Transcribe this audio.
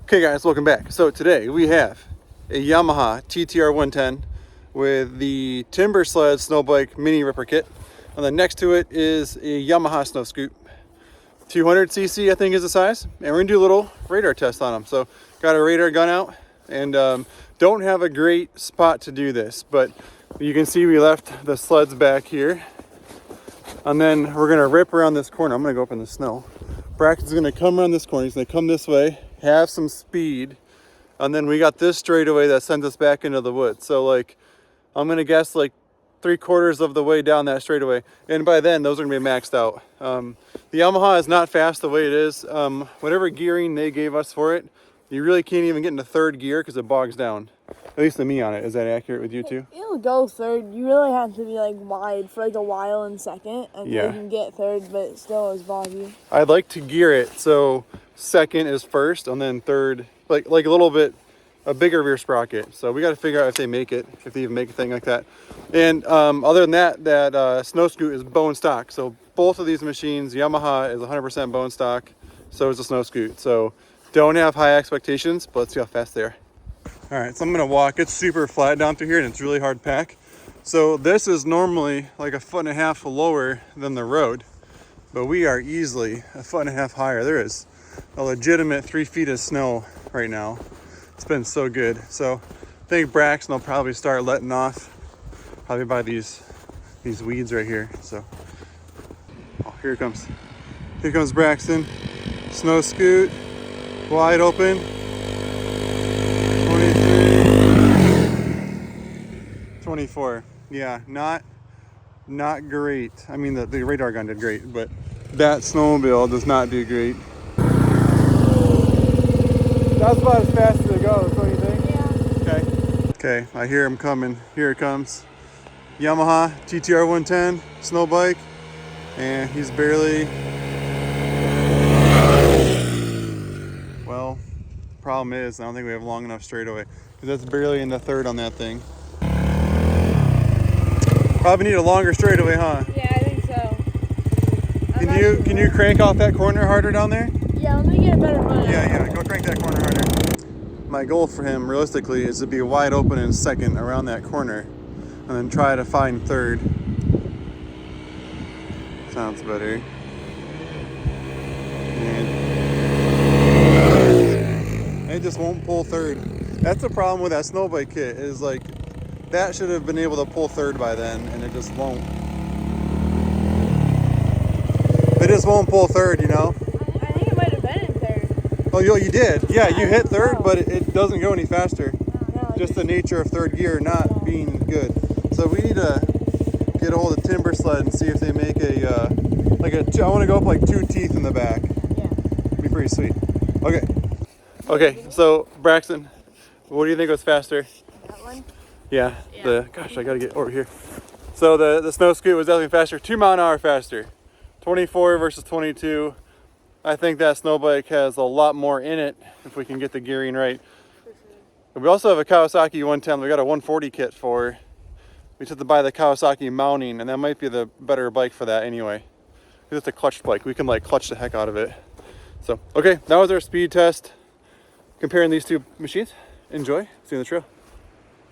Okay guys, welcome back. So today we have a Yamaha TTR 110 with the Timber Sled Snowbike Mini Ripper kit. And then next to it is a Yamaha Snow Scoot. 200cc I think is the size. And we're gonna do a little radar test on them. So got a radar gun out and don't have a great spot to do this, but you can see we left the sleds back here. And then we're gonna rip around this corner. I'm gonna go up in the snow. Braxton's gonna come around this corner. He's gonna come this way, have some speed, and then we got this straightaway that sends us back into the woods. So like, I'm gonna guess like 3/4 of the way down that straightaway, and by then those are gonna be maxed out. The Yamaha is not fast the way it is. Whatever gearing they gave us for it, you really can't even get into third gear because it bogs down. At least to me on it. Is that accurate with you too? It'll go third. You really have to be like wide for like a while in second, and you can get third, but it still is boggy. I'd like to gear it so second is first, and then third, like a little bit a bigger rear sprocket. So we got to figure out if they make it, if they even make a thing like that. And other than that, that Snow Scoot is bone stock. So both of these machines, Yamaha is 100% bone stock. So is the Snow Scoot. So don't have high expectations, but let's see how fast they are. All right, so I'm gonna walk. It's super flat down through here and it's really hard pack. So this is normally like 1.5 feet lower than the road, but we are easily 1.5 feet higher. There is a legitimate 3 feet of snow right now. It's been so good. So I think Braxton will probably start letting off probably by these weeds right here. So, oh, here it comes. Here comes Braxton. Snow Scoot, wide open. 24. Yeah, not great. I mean, the radar gun did great, but that snowmobile does not do great. That's about as fast as it goes, what do you think? Yeah. Okay, I hear him coming. Here it comes. Yamaha TTR 110 snow bike, and he's barely. Well, the problem is I don't think we have long enough straightaway because that's barely in the third on that thing. Probably need a longer straightaway, huh? Yeah, I think so. Can you crank off that corner harder down there? Yeah, let me get a better run. Yeah, go crank that corner harder. My goal for him, realistically, is to be wide open in second around that corner, and then try to find third. Sounds better. And it just won't pull third. That's the problem with that snowbike kit, is like, that should have been able to pull third by then, and it just won't. It just won't pull third, you know? I think it might have been in third. Oh, you did? Yeah, you hit third, but it doesn't go any faster. No, Just the nature of third gear not being good. So we need to get a hold of Timber Sled and see if they make I want to go up like 2 teeth in the back. Yeah. It'd be pretty sweet. Okay, so Braxton, what do you think was faster? That one? Yeah. Gosh, I gotta get over here. So the Snow Scoot was definitely faster, 2 miles an hour faster. 24 versus 22. I think that snow bike has a lot more in it if we can get the gearing right. But we also have a Kawasaki 110 we got a 140 kit for. We just have to buy the Kawasaki mounting, and that might be the better bike for that anyway. Because it's a clutch bike. We can like clutch the heck out of it. So, okay, that was our speed test comparing these two machines. Enjoy. See you on the trail.